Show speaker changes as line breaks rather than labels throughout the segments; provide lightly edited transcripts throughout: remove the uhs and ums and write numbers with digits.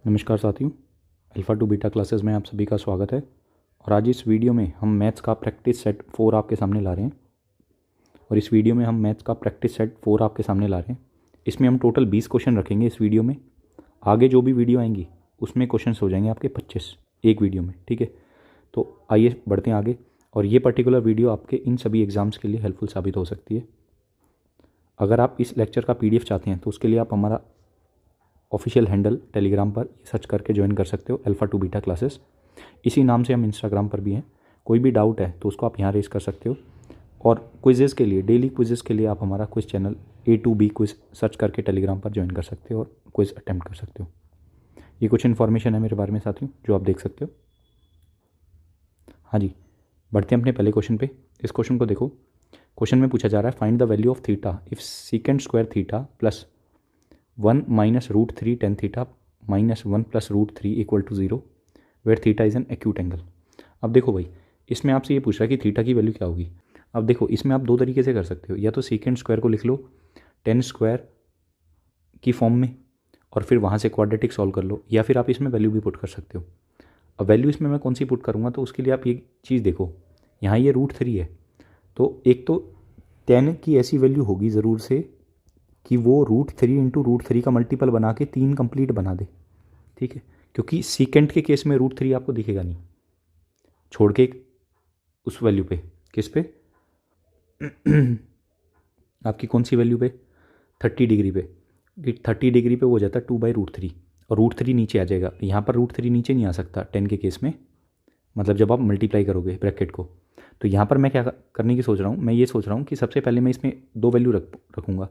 नमस्कार साथियों, alpha two beta classes में आप सभी का स्वागत है। और आज इस वीडियो में हम मैथ्स का प्रैक्टिस सेट 4 आपके सामने ला रहे हैं। इसमें हम टोटल 20 क्वेश्चन रखेंगे इस वीडियो में। आगे जो भी वीडियो आएंगी उसमें क्वेश्चन हो जाएंगे आपके 25 एक वीडियो में, ठीक है। तो आइए बढ़ते हैं आगे। और ये पर्टिकुलर वीडियो आपके इन सभी एग्ज़ाम्स के लिए हेल्पफुल साबित हो सकती है। अगर आप इस लेक्चर का PDF चाहते हैं तो उसके लिए आप हमारा ऑफिशियल हैंडल टेलीग्राम पर सर्च करके ज्वाइन कर सकते हो, अल्फ़ा टू बीटा क्लासेस। इसी नाम से हम इंस्टाग्राम पर भी हैं। कोई भी डाउट है तो उसको आप यहाँ रेज कर सकते हो। और क्विज़ेज़ के लिए, डेली क्विज़ेज़ के लिए आप हमारा quiz channel A2B quiz search करके टेलीग्राम पर ज्वाइन कर सकते हो और क्विज़ अटैम्प्ट कर सकते हो। ये कुछ इन्फॉर्मेशन है मेरे बारे में साथियों जो आप देख सकते हो। हाँ जी, बढ़ते हैं अपने पहले क्वेश्चन पे। इस क्वेश्चन को देखो। क्वेश्चन में पूछा जा रहा है find the value of theta if secant square theta plus 1 minus √3 tan theta minus 1 plus √3 equal to 0 where theta is an acute angle. अब देखो भाई, इसमें आपसे ये पूछ रहा है कि थीटा की वैल्यू क्या होगी। अब देखो, इसमें आप दो तरीके से कर सकते हो। या तो सीकेंट स्क्वायर को लिख लो टेन स्क्वायर की फॉर्म में और फिर वहाँ से क्वाड्रेटिक सॉल्व कर लो, या फिर आप इसमें वैल्यू भी पुट कर सकते हो। अब वैल्यू इसमें मैं कौन सी पुट करूँगा, तो उसके लिए आप ये चीज़ देखो, यहाँ ये √3 है, तो एक तो 10 की ऐसी वैल्यू होगी ज़रूर से कि वो √3 इंटू √3 का मल्टीपल बना के 3 कंप्लीट बना दे, ठीक है। क्योंकि सीकेंट के केस में √3 आपको दिखेगा नहीं, छोड़ के उस वैल्यू पे, किस पे आपकी कौन सी वैल्यू पे, 30 डिग्री पे। 30 डिग्री पे वो हो जाता है 2/√3 और √3 नीचे आ जाएगा। यहाँ पर √3 नीचे नहीं आ सकता 10 के केस में, मतलब जब आप मल्टीप्लाई करोगे ब्रैकेट को। तो यहाँ पर मैं क्या करने की सोच रहा हूँ, मैं ये सोच रहा हूँ कि सबसे पहले मैं इसमें दो वैल्यू रखूँगा,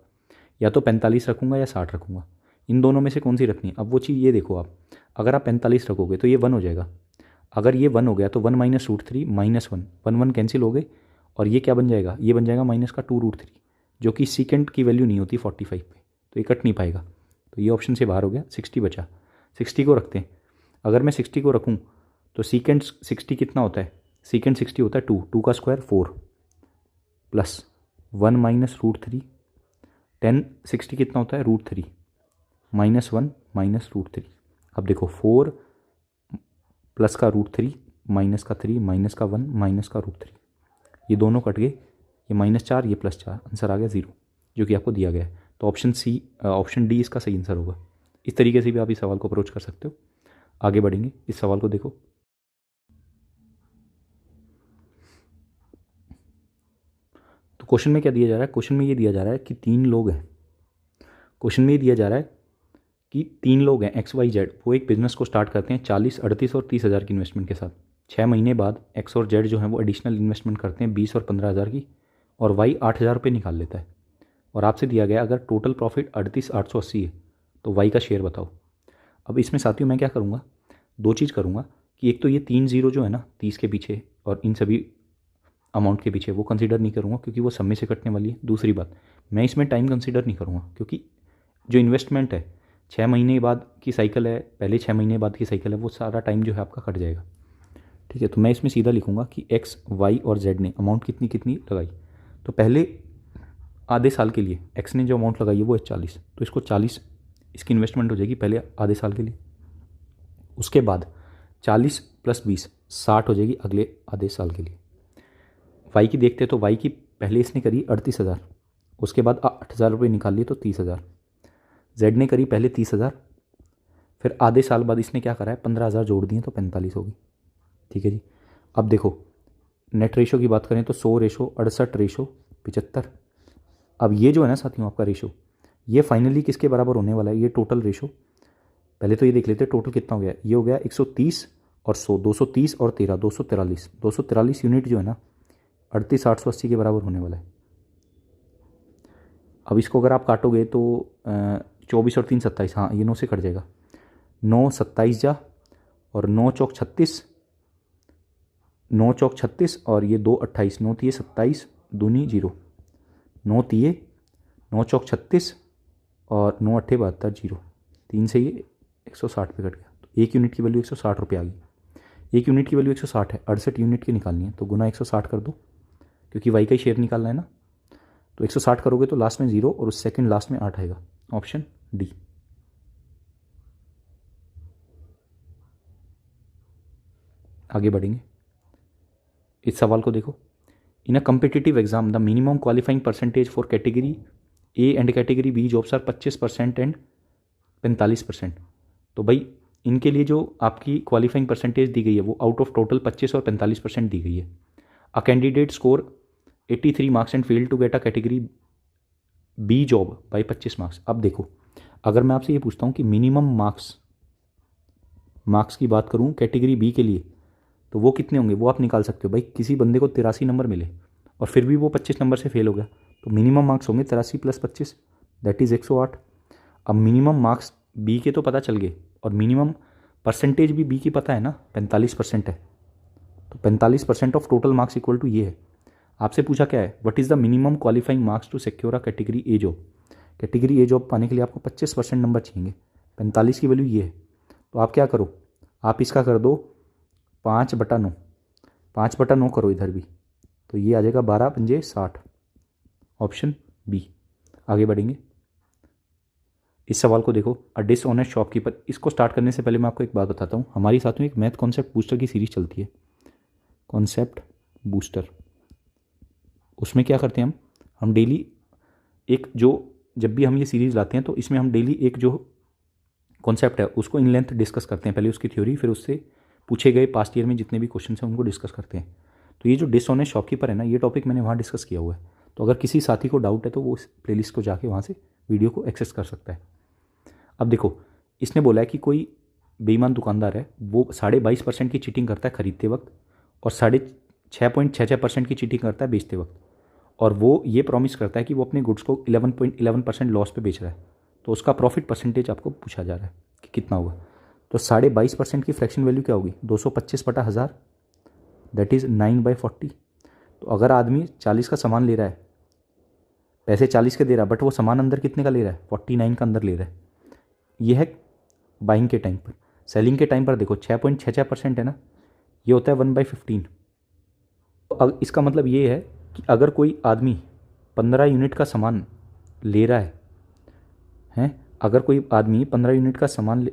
या तो 45 रखूँगा या 60 रखूँगा। इन दोनों में से कौन सी रखनी है। अब वो चीज़ ये देखो, आप अगर आप 45 रखोगे तो ये 1 हो जाएगा। अगर ये 1 हो गया तो 1 माइनस √3 माइनस 1, 1 कैंसिल हो गए और ये क्या बन जाएगा, ये बन जाएगा माइनस का 2√3, जो कि सीकेंट की वैल्यू नहीं होती 45 पे, तो ये कट नहीं पाएगा। तो ये ऑप्शन से बाहर हो गया। 60 बचा, 60 को रखते हैं। अगर मैं 60 को रखूँ तो सीकेंट 60 कितना होता है, सीकेंट 60 होता है 2 का स्क्वायर 4 प्लस 1 माइनस √3, 10 60 कितना होता है √3 माइनस 1 माइनस √3। अब देखो 4 प्लस का √3 माइनस का 3 माइनस का 1 माइनस का √3, ये दोनों कट गए, ये -4 ये +4, आंसर आ गया 0, जो कि आपको दिया गया है। तो ऑप्शन डी इसका सही आंसर होगा। इस तरीके से भी आप इस सवाल को अप्रोच कर सकते हो। आगे बढ़ेंगे, इस सवाल को देखो। तो क्वेश्चन में क्या दिया जा रहा है, क्वेश्चन में ये दिया जा रहा है कि 3 लोग हैं। क्वेश्चन में ये दिया जा रहा है कि 3 लोग हैं XYZ, वो एक बिज़नेस को स्टार्ट करते हैं 40, 38 और 30 हज़ार की इन्वेस्टमेंट के साथ। 6 महीने बाद X और Z जो हैं वो एडिशनल इन्वेस्टमेंट करते हैं 20 और 15 हज़ार की, और Y 8,000 रुपये निकाल लेता है। और आपसे दिया गया अगर टोटल प्रॉफिट 38,880 है तो Y का शेयर बताओ। अब इसमें साथियों मैं क्या करूँगा, दो चीज़ करूँगा कि एक तो ये 3 0 जो है ना 30 के पीछे और इन सभी अमाउंट के पीछे, वो कंसीडर नहीं करूँगा क्योंकि वो सब में से कटने वाली है। दूसरी बात, मैं इसमें टाइम कंसीडर नहीं करूँगा क्योंकि जो इन्वेस्टमेंट है 6 महीने बाद की साइकिल है, पहले 6 महीने बाद की साइकिल है, वो सारा टाइम जो है आपका कट जाएगा, ठीक है। तो मैं इसमें सीधा लिखूँगा कि X, Y और Z ने अमाउंट कितनी कितनी लगाई। तो पहले आधे साल के लिए X ने जो अमाउंट लगाई है वो है 40, तो इसको 40 इसकी इन्वेस्टमेंट हो जाएगी पहले आधे साल के लिए। उसके बाद 40 + 20 60 हो जाएगी अगले आधे साल के लिए। Y की देखते तो Y की पहले इसने करी 38,000, उसके बाद 8,000 रुपये निकाल लिए तो 30,000। Z ने करी पहले 30,000, फिर आधे साल बाद इसने क्या करा है 15,000 जोड़ दिए तो 45 होगी, ठीक है जी। अब देखो नेट रेशो की बात करें तो 100 रेशो 68 रेशो 75। अब ये जो है ना साथियों आपका रेशो, ये फाइनली किसके बराबर होने वाला है, ये टोटल रेशो। पहले तो ये देख लेते हैं टोटल कितना हो गया, ये हो गया 130 और 100, 230 और 13 243, 243 यूनिट जो है ना 38,880 के बराबर होने वाला है। अब इसको अगर आप काटोगे तो 24 और 3 27, हाँ ये 9 से कट जाएगा, 9 27 जा और 9 चौक 36, 9 चौक 36 और ये 2 28, 9 तिये 27 दूनी 0, 9 तिये 9 चौक 36 और 9 अट्ठे 72 0, 3 से ये 160 पे कट गया। तो एक यूनिट की वैल्यू 160 रुपये आ गई। एक यूनिट की वैल्यू 160 है, 68 यूनिट की निकालनी है तो गुना 160 कर दो, क्योंकि Y का ही शेयर निकालना है ना। तो 160 करोगे तो लास्ट में 0 और उस सेकंड लास्ट में 8 आएगा, ऑप्शन डी। आगे बढ़ेंगे। इस सवाल को देखो, in a competitive exam the minimum qualifying percentage for category A and category B jobs are 25% and 45%। तो भाई इनके लिए जो आपकी क्वालिफाइंग परसेंटेज दी गई है वो आउट ऑफ टोटल 25 और 45% दी गई है। A candidate score 83 marks and fail to get a category B job by 25 marks. अब देखो, अगर मैं आपसे ये पूछता हूँ कि मिनिमम मार्क्स की बात करूँ कैटेगरी बी के लिए, तो वो कितने होंगे वो आप निकाल सकते हो। भाई किसी बंदे को 83 नंबर मिले और फिर भी वो 25 नंबर से फेल हो गया, तो मिनिमम मार्क्स होंगे 83 + 25, दैट इज़ 108। अब मिनिमम मार्क्स बी के तो पता चल गए और मिनिमम परसेंटेज भी बी की पता है ना, 45% है। तो 45% of total marks equal to ये है। आपसे पूछा क्या है, what is the minimum qualifying marks to secure a category A job. Category A job पाने के लिए आपको 25% नंबर चाहिए, 45 की वैल्यू ये है। तो आप क्या करो, आप इसका कर दो 5/9, 5/9 करो इधर भी, तो ये आ जाएगा 12 पंजे 60, ऑप्शन बी। आगे बढ़ेंगे। इस सवाल को देखो, अ डिसऑनेस्ट शॉपकीपर। इसको स्टार्ट करने से पहले मैं आपको एक बात बताता हूँ, हमारी साथ में एक मैथ कॉन्सेप्ट बूस्टर की सीरीज चलती है, कॉन्सेप्ट बूस्टर। उसमें क्या करते हैं हम डेली एक जो, जब भी हम ये सीरीज़ लाते हैं तो इसमें हम डेली एक जो कॉन्सेप्ट है उसको इन लेंथ डिस्कस करते हैं, पहले उसकी थ्योरी, फिर उससे पूछे गए पास्ट ईयर में जितने भी क्वेश्चन हैं उनको डिस्कस करते हैं। तो ये जो डिसऑनेस्ट शॉपकीपर है ना, ये टॉपिक मैंने वहाँ डिस्कस किया हुआ है। तो अगर किसी साथी को डाउट है तो वो इस प्लेलिस्ट को जाके वहाँ से वीडियो को एक्सेस कर सकता है। अब देखो, इसने बोला है कि कोई बेईमान दुकानदार है, वो 22.5% की चीटिंग करता है खरीदते वक्त और 6.66% की चीटिंग करता है बेचते वक्त, और वो ये प्रॉमिस करता है कि वो अपने गुड्स को 11.11% लॉस पे बेच रहा है। तो उसका प्रॉफिट परसेंटेज आपको पूछा जा रहा है कि कितना होगा। तो 22.5% की फ्रैक्शन वैल्यू क्या होगी, 225/1000, दैट इज़ 9/40। तो अगर आदमी 40 का सामान ले रहा है, पैसे 40 के दे रहा है, बट वो सामान अंदर कितने का ले रहा है, 49 का अंदर ले रहा है। ये है बाइंग के टाइम पर। सेलिंग के टाइम पर देखो 6.66% है ना, ये होता है 1/15। तो अब इसका मतलब ये है कि अगर कोई आदमी 15 यूनिट का सामान ले रहा है, अगर कोई आदमी 15 यूनिट का सामान ले,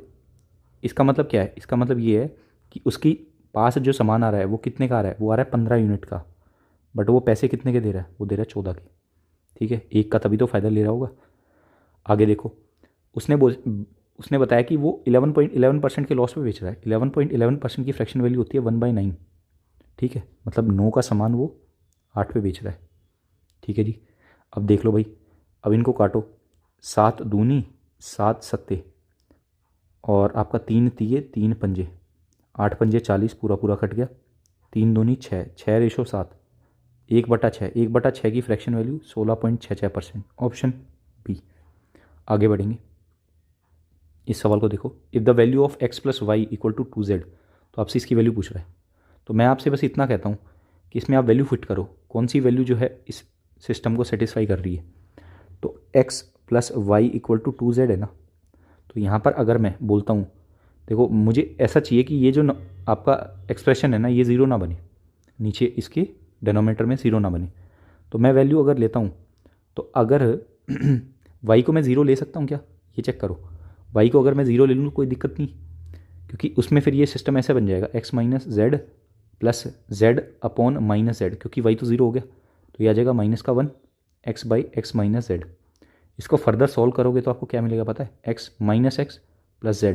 इसका मतलब क्या है, इसका मतलब ये है कि उसकी पास जो सामान आ रहा है वो कितने का आ रहा है, वो आ रहा है 15 यूनिट का, बट वो पैसे कितने के दे रहा है, वो दे रहा है 14 के। ठीक है, एक का तभी तो फ़ायदा ले रहा होगा। आगे देखो, उसने बताया कि वो 11.11% के लॉस पे बेच रहा है। 11.11% की फ्रैक्शन वैल्यू होती है 1/9। ठीक है, मतलब 9 का सामान वो 8 पे बेच रहा है। ठीक है जी, अब देख लो भाई, अब इनको काटो, 7 दूनी 7 सत्ते, और आपका 3 तीये 3 पंजे, 8 पंजे 40, पूरा पूरा कट गया, 3 दूनी 6, 6:7, 1/6, 1/6 की फ्रैक्शन वैल्यू 16.66%, ऑप्शन बी। आगे बढ़ेंगे। इस सवाल को देखो, if the value of x + y = 2z, तो आपसे इसकी वैल्यू पूछ रहा है। तो मैं आपसे बस इतना कहता हूँ कि इसमें आप वैल्यू फिट करो, कौन सी वैल्यू जो है इस सिस्टम को सेटिस्फाई कर रही है। तो x + y = 2z है ना, तो यहाँ पर अगर मैं बोलता हूँ, देखो मुझे ऐसा चाहिए कि ये जो आपका एक्सप्रेशन है ना, ये ज़ीरो ना बने, नीचे इसके डिनोमिनेटर में ज़ीरो ना बने। तो मैं वैल्यू अगर लेता हूँ, तो अगर y को मैं ज़ीरो ले सकता हूँ क्या, ये चेक करो। y को अगर मैं ज़ीरो ले लूँ कोई दिक्कत नहीं, क्योंकि उसमें फिर ये सिस्टम ऐसे बन जाएगा x - z + z upon -z, क्योंकि y तो ज़ीरो हो गया, तो ये आ जाएगा -1 x/x - z। इसको फर्दर सॉल्व करोगे तो आपको क्या मिलेगा पता है, x - x + z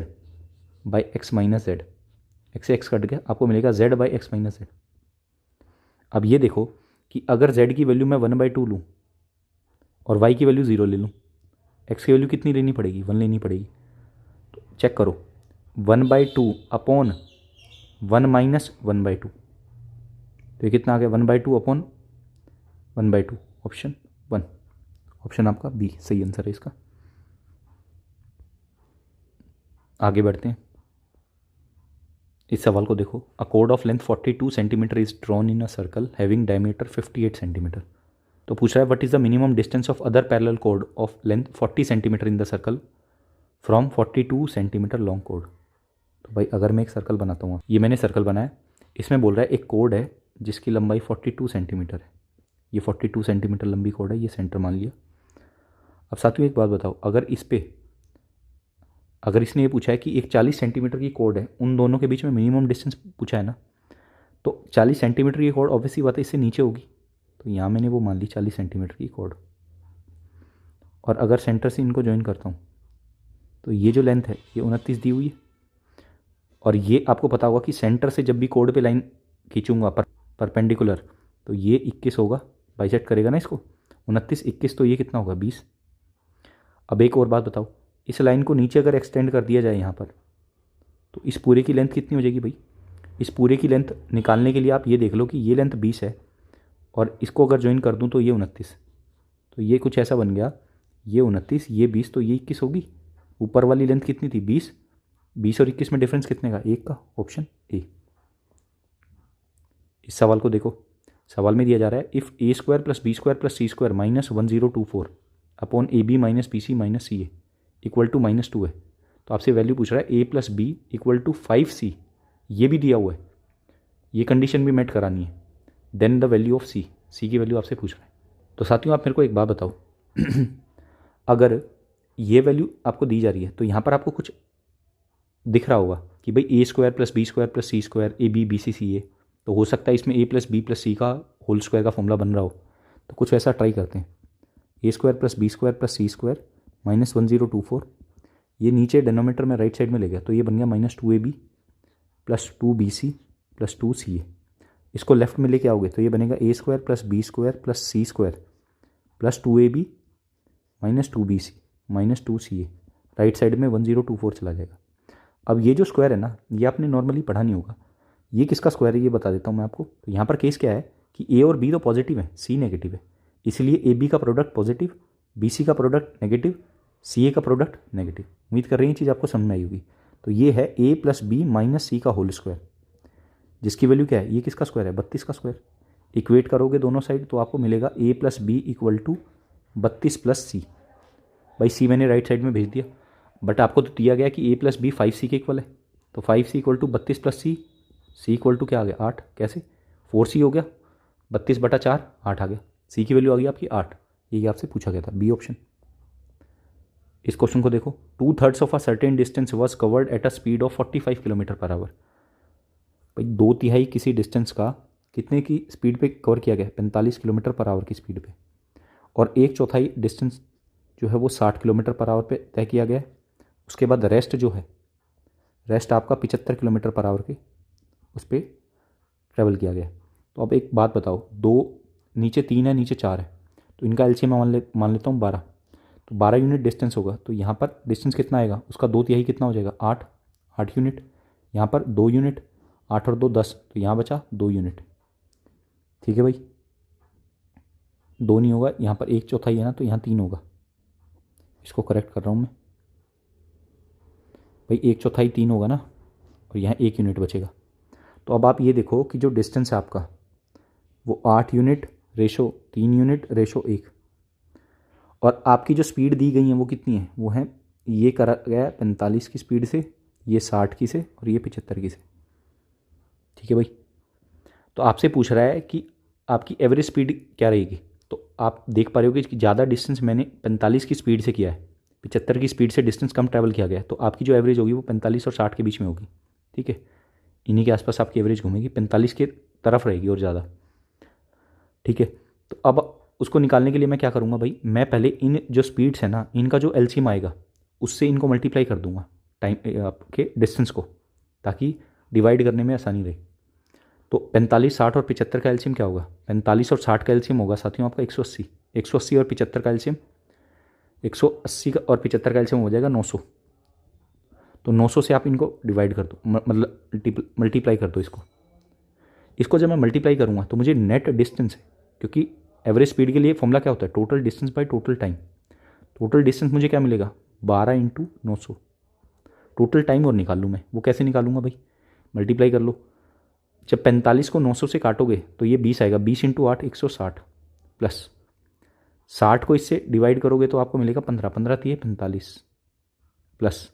by x - z, x से x कट गया, आपको मिलेगा z बाई x - z। अब ये देखो कि अगर z की वैल्यू मैं 1/2 लूँ और y की वैल्यू 0 ले लूँ, x की वैल्यू कितनी लेनी पड़ेगी, 1 लेनी पड़ेगी। तो चेक करो, 1/2 अपॉन 1 - 1/2, तो ये कितना आ गया, 1/2 अपॉन 1/2, ऑप्शन 1। ऑप्शन आपका बी सही आंसर है इसका। आगे बढ़ते हैं। इस सवाल को देखो, a code of length 42 centimetre is drawn in a circle having diameter 58 centimetre. तो पूछ रहा है what is the minimum distance of other parallel code of length 40 centimetre in the circle from 42 centimetre long code. तो भाई अगर मैं एक circle बनाता हूँ, ये मैंने सर्कल बनाया, इसमें बोल रहा है एक कोड है जिसकी लंबाई 42 सेंटीमीटर है, ये 42 सेंटीमीटर लंबी कोड है, ये सेंटर मान लिया। अब साथियों एक बात बताओ, अगर इसने ये पूछा है कि एक 40 सेंटीमीटर की कोड है, उन दोनों के बीच में मिनिमम डिस्टेंस पूछा है ना, तो 40 सेंटीमीटर की कॉर्ड ऑब्वियसली बात है इससे नीचे होगी, तो यहाँ मैंने वो मान ली 40 सेंटीमीटर की कॉर्ड। और अगर सेंटर से इनको ज्वाइन करता हूँ तो ये जो लेंथ है ये 29 दी हुई है, और ये आपको पता होगा कि सेंटर से जब भी कॉर्ड पे लाइन खींचूंगा परपेंडिकुलर तो ये 21 होगा, बाइसेक्ट करेगा ना इसको, 29 21 तो ये कितना होगा 20। अब एक और बात बताओ, इस लाइन को नीचे अगर एक्सटेंड कर दिया जाए यहाँ पर तो इस पूरे की लेंथ कितनी हो जाएगी भाई? इस पूरे की लेंथ निकालने के लिए आप ये देख लो कि ये लेंथ 20 है और इसको अगर ज्वाइन कर दूँ तो ये 29, तो ये कुछ ऐसा बन गया, ये 29 ये 20 तो ये 21 होगी। ऊपर वाली लेंथ कितनी थी 20, 20 और 21 में डिफरेंस कितने का? 1 का, ऑप्शन ए। इस सवाल को देखो, सवाल में दिया जा रहा है if A square plus B square plus C square minus 1024 upon A B minus B C minus C A equal to -2 है, तो आपसे वैल्यू पूछ रहा है A plus B equal to 5c, ये भी दिया हुआ है, ये कंडीशन भी मेट करानी है, देन द वैल्यू ऑफ सी, सी की वैल्यू आपसे पूछ रहा है। तो साथियों आप मेरे को एक बात बताओ अगर ये वैल्यू आपको दी जा रही है तो यहाँ पर आपको कुछ दिख रहा होगा कि भाई A square plus B square plus C square A B B C C A, तो हो सकता है इसमें A plus B plus C का होल स्क्वायर का फॉर्मूला बन रहा हो, तो कुछ वैसा ट्राई करते हैं। A square plus B square plus C square minus 1024, ये नीचे डिनोमीटर में राइट साइड में ले गया तो ये बन गया -2ab plus 2bc plus 2ca। इसको लेफ्ट में लेके आओगे तो ये बनेगा A square plus B square plus C square plus 2ab minus 2bc minus 2ca, right side में 1024 चला जाएगा। अब ये जो स्क्वायर है ना ये आपने नॉर्मली पढ़ा नहीं होगा, ये किसका स्क्वायर है ये बता देता हूँ मैं आपको। तो यहाँ पर केस क्या है कि ए और बी तो पॉजिटिव है, सी नेगेटिव है, इसलिए ए बी का प्रोडक्ट पॉजिटिव, बी सी का प्रोडक्ट नेगेटिव, सी ए का प्रोडक्ट नेगेटिव। उम्मीद कर रही हैं चीज़ आपको समझ में आई होगी। तो ये है ए प्लस बी माइनस सी का होल स्क्वायर, जिसकी वैल्यू क्या है, ये किसका स्क्वायर है 32 का स्क्वायर। इक्वेट करोगे दोनों साइड तो आपको मिलेगा A plus B equal to 32 plus C. भाई सी मैंने राइट साइड में भेज दिया, बट आपको तो दिया गया कि ए प्लस बी 5c के इक्वल है, तो 5c equal to 32 plus C equal to क्या आ गया 8, कैसे 4c हो गया 32/4 8 आ गया, सी की वैल्यू आ गई आपकी 8, ये आपसे पूछा गया था, बी ऑप्शन। इस क्वेश्चन को देखो, 2/3 of a certain distance was covered at a speed of 45 kilometre per hour. भाई 2/3 किसी डिस्टेंस का कितने की स्पीड पे कवर किया गया 45 किलोमीटर पर आवर की स्पीड पे, और 1/4 डिस्टेंस जो है वो 60 किलोमीटर पर आवर पे तय किया गया है। उसके बाद रेस्ट जो है, रेस्ट आपका 75 किलोमीटर पर आवर के उस पर ट्रैवल किया गया। तो अब एक बात बताओ, दो नीचे 3 है नीचे 4 है, तो इनका एलसीएम मान लेता हूँ 12, तो 12 यूनिट डिस्टेंस होगा, तो यहाँ पर डिस्टेंस कितना आएगा उसका 2/3 कितना हो जाएगा 8 यूनिट, यहाँ पर 2 यूनिट, 8 और 2 10, तो यहाँ बचा 2 यूनिट। ठीक है भाई, 2 नहीं होगा, यहाँ पर 1/4 है ना, तो यहाँ 3 होगा, इसको करेक्ट कर रहा हूँ मैं भाई, 1/4 3 होगा ना, और यहाँ 1 यूनिट बचेगा। तो अब आप ये देखो कि जो डिस्टेंस है आपका वो 8 यूनिट रेशो 3 यूनिट रेशो 1, और आपकी जो स्पीड दी गई है वो कितनी है, वो है ये करा गया है 45 की स्पीड से, ये 60 की से, और ये 75 की से। ठीक है भाई, तो आपसे पूछ रहा है कि आपकी एवरेज स्पीड क्या रहेगी, तो आप देख पा रहे हो कि ज़्यादा डिस्टेंस मैंने 45 की स्पीड से किया है, 75 की स्पीड से डिस्टेंस कम ट्रैवल किया गया है, तो आपकी जो एवरेज होगी वो 45 और 60 के बीच में होगी। ठीक है, इन्हीं के आसपास आपकी एवरेज घूमेगी, 45 के तरफ रहेगी और ज़्यादा। ठीक है, तो अब उसको निकालने के लिए मैं क्या करूँगा भाई, मैं पहले इन जो स्पीड्स है ना इनका जो एलसीएम आएगा उससे इनको मल्टीप्लाई कर दूंगा टाइम आपके डिस्टेंस को, ताकि डिवाइड करने में आसानी रहे। तो 45 60 और 75 का एलसीएम क्या होगा, 45 और 60 का एलसीएम होगा साथियों आपका 180, 180 और 75 का एलसीएम 180 का, और 75 का एलसीएम हो जाएगा 900। तो 900 से आप इनको डिवाइड कर दो, मतलब मल्टीप्लाई कर दो इसको जब मैं मल्टीप्लाई करूँगा तो मुझे नेट डिस्टेंस है, क्योंकि एवरेज स्पीड के लिए फॉर्मूला क्या होता है total distance by total time. Total distance मुझे क्या मिलेगा 12 × 900। टोटल टाइम और निकाल लूँ मैं, वो कैसे निकालूंगा भाई, मल्टीप्लाई कर लो। जब 45 को 900 से काटोगे तो ये 20 आएगा, 20 × 8 160, प्लस 60 को इससे डिवाइड करोगे तो आपको मिलेगा 15, 15 थी 45, प्लस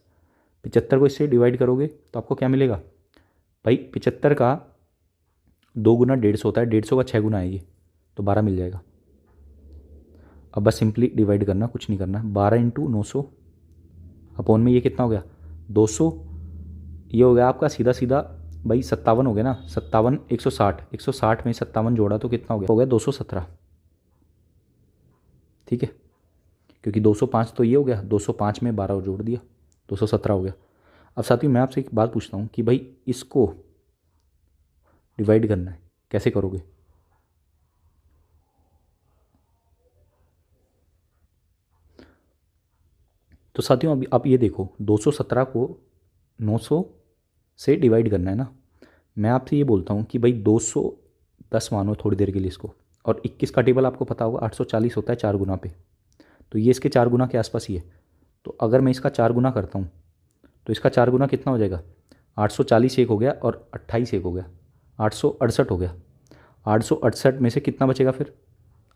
75 को इससे डिवाइड करोगे तो आपको क्या मिलेगा भाई, 75 का 2 गुना 150 होता है, 150 का 6 गुना है ये, तो 12 मिल जाएगा। अब बस सिंपली डिवाइड करना, कुछ नहीं करना, 12 × 900 अपॉन में ये कितना हो गया 200, ये हो गया आपका सीधा सीधा भाई 57 हो गया ना, 57 160, 160 में 57 जोड़ा तो कितना हो गया 217। ठीक है, क्योंकि 205 तो ये हो गया, 205 में 12 और जोड़ दिया, 217 हो गया। अब साथियों मैं आपसे एक बात पूछता हूँ कि भाई इसको डिवाइड करना है, कैसे करोगे? तो साथियों अभी आप ये देखो, 217 को 900 से डिवाइड करना है ना। मैं आपसे ये बोलता हूँ कि भाई 210 मानो थोड़ी देर के लिए इसको, और 21 का टेबल आपको पता होगा 840 होता है 4 गुना पे, तो ये इसके 4 गुना के आसपास ही है। तो अगर मैं इसका 4 गुना करता हूँ तो इसका 4 गुना कितना हो जाएगा? 840 एक हो गया और 28 एक हो गया, 868 हो गया। 868 में से कितना बचेगा फिर?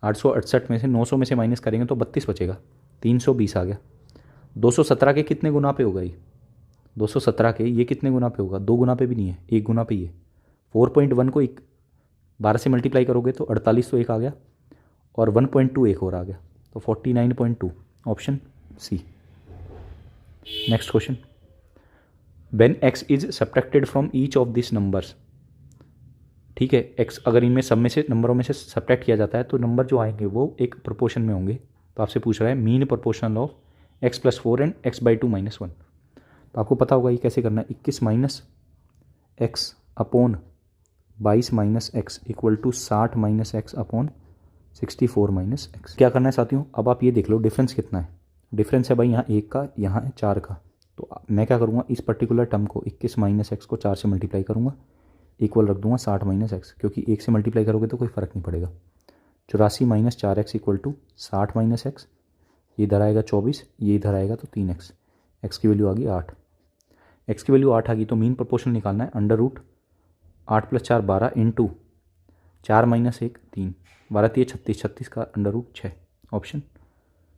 868 में से 900 में से माइनस करेंगे तो 32 बचेगा, 320 आ गया। 217 के कितने गुना पे होगा ये? 217 के ये कितने गुना पे होगा? 2 गुना पे भी नहीं है, 1 गुना पे ही है। 4.1 को 12 से मल्टीप्लाई करोगे तो 48 तो एक आ गया, और 1.2 एक और आ गया, तो 49.2, option C. Next question, when x is subtracted from each of this numbers. ठीक है, x अगर इनमें सब में से नंबरों में से सब्ट्रैक्ट किया जाता है तो नंबर जो आएंगे वो एक प्रोपोर्शन में होंगे। तो आपसे पूछ रहा है mean proportional of x+4 and x/2-1। तो आपको पता होगा ये कैसे करना है, 21 minus X upon 22 minus X equal to 60 minus X upon 64 minus X. क्या करना है साथियों, अब आप ये देख लो डिफरेंस कितना है। डिफरेंस है भाई यहाँ 1 का, यहाँ है 4 का। तो मैं क्या करूँगा, इस पर्टिकुलर टर्म को 21 माइनस एक्स को 4 से मल्टीप्लाई करूँगा, इक्वल रख दूंगा 60 माइनस एक्स, क्योंकि 1 से मल्टीप्लाई करोगे तो कोई फ़र्क नहीं पड़ेगा। 84 minus 4x equal to 60 minus X, ये इधर आएगा 24, ये इधर आएगा तो 3x, एक्स की वैल्यू आ गई 8। एक्स की वैल्यू 8 आ गई तो मीन प्रोपोर्शन निकालना है, अंडर रूट 8 + 4 12 इंटू 4 माइनस 1 3, 12 3 36, 36 का अंडर रूट 6, ऑप्शन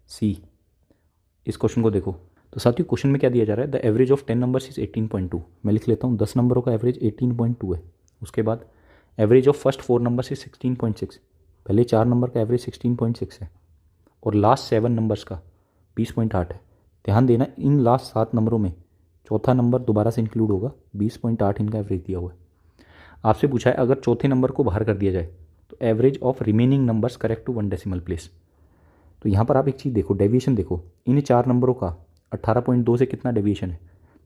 सी। इस क्वेश्चन को देखो तो साथियों क्वेश्चन में क्या दिया जा रहा है, the average of 10 numbers is 18.2। मैं लिख लेता हूँ 10 नंबरों का एवरेज 18.2 है। उसके बाद average of first 4 numbers is 16.6, पहले 4 नंबर का एवरेज 16.6 है, और लास्ट 7 नंबर्स का 20.8 है। ध्यान देना इन लास्ट 7 नंबरों में चौथा नंबर दोबारा से इंक्लूड होगा, 20.8 इनका एवरेज दिया हुआ है। आपसे पूछा है अगर चौथे नंबर को बाहर कर दिया जाए तो average of remaining numbers correct to 1 decimal place. तो यहाँ पर आप एक चीज़ देखो, डेविएशन देखो, इन 4 नंबरों का 18.2 से कितना डेविएशन है।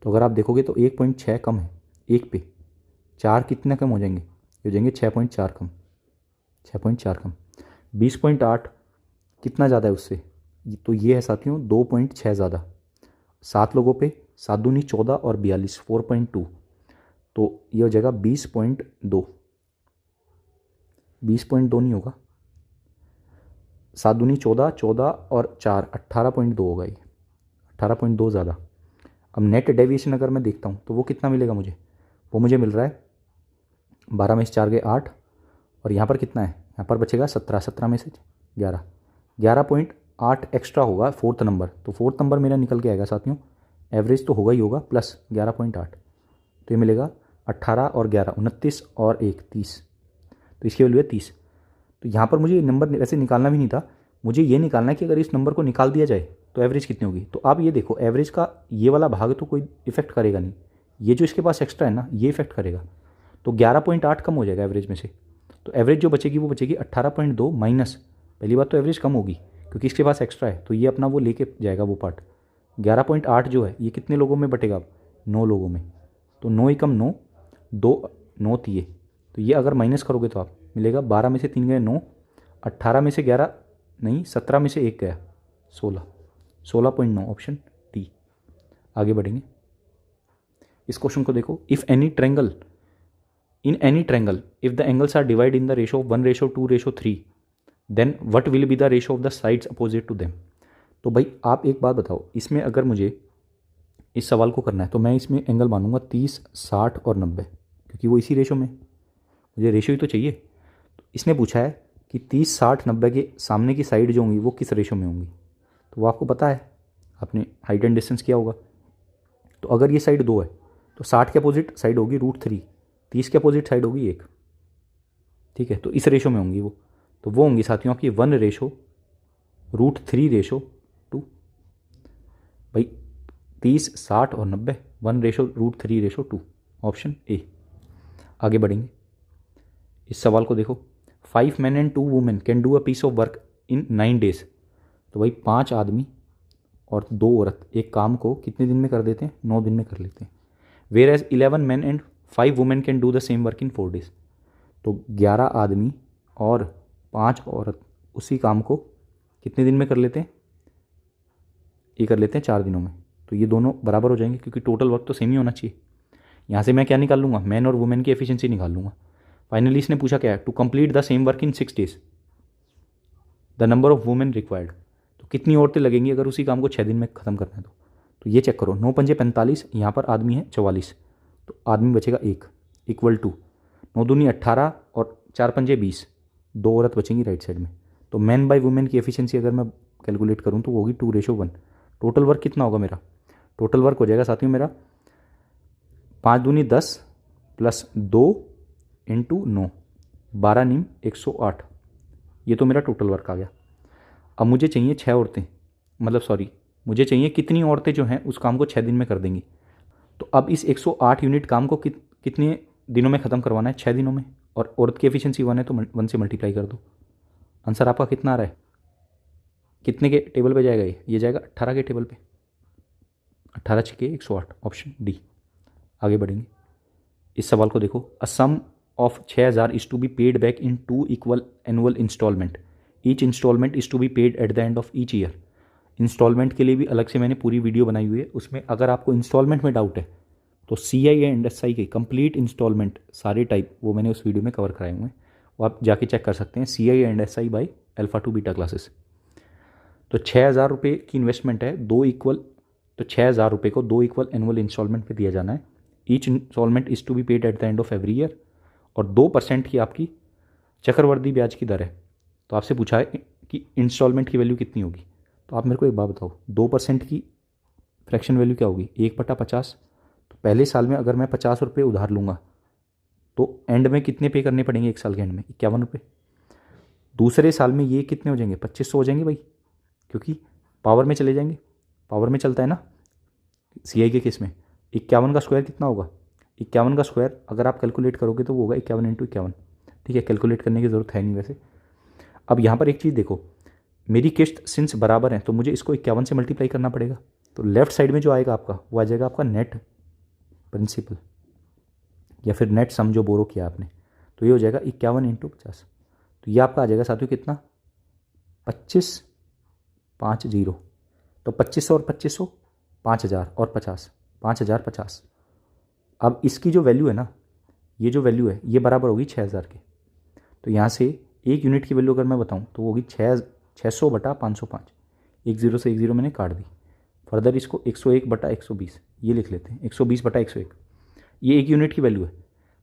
तो अगर आप देखोगे तो 1.6 कम है, 1 पे 4 कितने कम हो जाएंगे, ये हो जाएंगे 6.4 कम, 6.4 कम। 20.8 कितना ज़्यादा है उससे, तो ये है साथियों 2.6 ज़्यादा। 7 लोगों पे 7 दूनी 14 और 42, 4.2, तो ये हो जाएगा 20.2, 20.2 नहीं होगा, 7 दूनी 14, 14 और 4 18.2 होगा, ये 18.2 ज़्यादा। अब नेट डेविएशन अगर मैं देखता हूँ तो वो कितना मिलेगा मुझे, वो मुझे मिल रहा है 12 में से 4 गए 8, और यहाँ पर कितना है, यहाँ पर बचेगा 17, 17 में से 11, 11.8 एक्स्ट्रा होगा फोर्थ नंबर। तो फोर्थ नंबर मेरा निकल के आएगा साथियों, एवरेज तो होगा ही होगा प्लस 11.8, तो ये मिलेगा 18 और 11 29 और 1 30, तो इसकी वैल्यू है 30। तो यहाँ पर मुझे ये नंबर वैसे निकालना भी नहीं था, मुझे ये निकालना है कि अगर इस नंबर को निकाल दिया जाए तो एवरेज कितनी होगी। तो आप ये देखो एवरेज का ये वाला भाग तो कोई इफेक्ट करेगा नहीं, ये जो इसके पास एक्स्ट्रा है ना ये इफेक्ट करेगा, तो 11.8 कम हो जाएगा एवरेज में से। तो एवरेज जो बचेगी वो बचेगी 18.2 माइनस, पहली बात तो एवरेज कम होगी क्योंकि इसके पास एक्स्ट्रा है, तो ये अपना वो लेके जाएगा वो पार्ट। 11.8 जो है ये कितने लोगों में बटेगा, अब 9 लोगों में, तो 9 एकम 9, 2 9 दिए, तो ये अगर माइनस करोगे तो आप मिलेगा 12 में से 3 गए 9, 18 में से 11 नहीं 17 में से 1 गया 16, 16.9, ऑप्शन डी। आगे बढ़ेंगे, इस क्वेश्चन को देखो, if any triangle in any triangle if the angles are divide in the ratio of 1:2:3 then what will be the ratio of the sides opposite to them. तो भाई आप एक बात बताओ, इसमें अगर मुझे इस सवाल को करना है तो मैं इसमें एंगल मानूंगा 30 60 और 90, क्योंकि वो इसी रेशो में, मुझे रेशो ही तो चाहिए। तो इसने पूछा है कि 30 60 90 के सामने की साइड जो होंगी वो किस रेशो में होंगी, तो वो आपको पता है, आपने हाइट एंड डिस्टेंस किया होगा। तो अगर ये साइड 2 है तो 60 के अपोजिट साइड होगी √3, 30 के अपोजिट साइड होगी 1, ठीक है, तो इस रेशो में होंगी वो, तो वो होंगी साथियों आपकी 1:√3:2। भाई 30 60 और 90 1:√3:2, ऑप्शन ए। आगे बढ़ेंगे। इस सवाल को देखो, 5 men and 2 women can do a piece of work in 9 days। तो भाई 5 आदमी और 2 औरत एक काम को कितने दिन में कर देते हैं? 9 दिन में कर लेते हैं। Whereas 11 men and 5 women can do the same work in 4 days। तो 11 आदमी और 5 औरत उसी काम को कितने दिन में कर लेते हैं? ये कर लेते हैं 4 दिनों में। तो ये दोनों बराबर हो जाएंगे क्योंकि टोटल वर्क तो सेम ही होना चाहिए। यहाँ से मैं क्या निकाल लूँगा? मैन और वुमेन की एफिशिएंसी निकाल लूँगा। फाइनली इसने पूछा क्या है? To complete the same work in 6 days the number of women required. तो कितनी औरतें लगेंगी अगर उसी काम को 6 दिन में ख़त्म करना है? तो ये चेक करो, 9 पंजे 45, यहाँ पर आदमी है 44, तो आदमी बचेगा 1 इक्वल टू 9 दूनी 18 और 4 पंजे 20, 2 औरत बचेंगी राइट साइड में। तो मैन बाय वुमेन की एफिशिएंसी अगर मैं कैलकुलेट करूँ तो वो होगी 2:1। टोटल वर्क कितना होगा मेरा? टोटल वर्क हो जाएगा साथियों मेरा 5 दूनी 10 प्लस 2 इंटू 9, 12 नीम 108। ये तो मेरा टोटल वर्क आ गया। अब मुझे चाहिए 6 औरतें, मतलब सॉरी, मुझे चाहिए कितनी औरतें जो हैं उस काम को 6 दिन में कर देंगी। तो अब इस 108 यूनिट काम को कितने दिनों में ख़त्म करवाना है? 6 दिनों में। और औरत की एफिशिएंसी 1 है तो 1 से मल्टीप्लाई कर दो। आंसर आपका कितना आ रहा है? कितने के टेबल पे जाएगा ये जाएगा 18 के टेबल पे। 18 छके 108, ऑप्शन डी। आगे बढ़ेंगे। इस सवाल को देखो, a sum of 6000 is to be paid back in 2 equal annual instalment. Each instalment is to be paid at the end of each year. Instalment के लिए भी अलग से मैंने पूरी वीडियो बनाई हुई है, उसमें अगर आपको इंस्टॉलमेंट में डाउट है तो CI एंड SI के कंप्लीट इंस्टॉलमेंट सारे टाइप वो मैंने उस वीडियो में कवर कराए हुए हैं, वो आप जाके चेक कर सकते हैं। CI and SI by alpha two beta classes. तो 6000 रुपये की इन्वेस्टमेंट है, 2 इक्वल, तो 6000 रुपये को 2 इक्वल एनुअल इंस्टॉलमेंट पे दिया जाना है। Each instalment is to be paid at the end of every year. और 2% की आपकी चक्रवर्ती ब्याज की दर है। तो आपसे पूछा है कि इंस्टॉलमेंट की वैल्यू कितनी होगी। तो आप मेरे को एक बात बताओ, 2% की फ्रैक्शन वैल्यू क्या होगी? 1/50। तो पहले साल में अगर मैं 50 रुपये उधार लूँगा तो एंड में कितने पे करने पड़ेंगे? एक साल के एंड में 51 रुपये। दूसरे साल में ये कितने हो जाएंगे? 2500 हो जाएंगे भाई, क्योंकि पावर में चले जाएंगे। पावर में चलता है ना CI के केस में। 51 का स्क्वायर कितना होगा? 51 का स्क्वायर अगर आप कैलकुलेट करोगे तो वो होगा 51 × 51। ठीक है, कैलकुलेट करने की ज़रूरत है नहीं वैसे। अब यहाँ पर एक चीज़ देखो, मेरी किस्त सिंस बराबर है तो मुझे इसको 51 से मल्टीप्लाई करना पड़ेगा। तो लेफ्ट साइड में जो आएगा आपका वो आ जाएगा आपका नेट प्रिंसिपल या फिर नेट सम जो बोरो किया आपने। तो ये हो जाएगा 51 × 50। तो ये आपका आ जाएगा साथियों कितना? 2550। तो 2500 और 2500 5000 और 50 5050। अब इसकी जो वैल्यू है ना, ये जो वैल्यू है ये बराबर होगी 6000 के। तो यहाँ से एक यूनिट की वैल्यू अगर मैं बताऊँ तो वो होगी 600/505। 10 से 10 मैंने काट दी। फर्दर इसको 101/120 ये लिख लेते हैं, 120/101। ये एक यूनिट की वैल्यू है।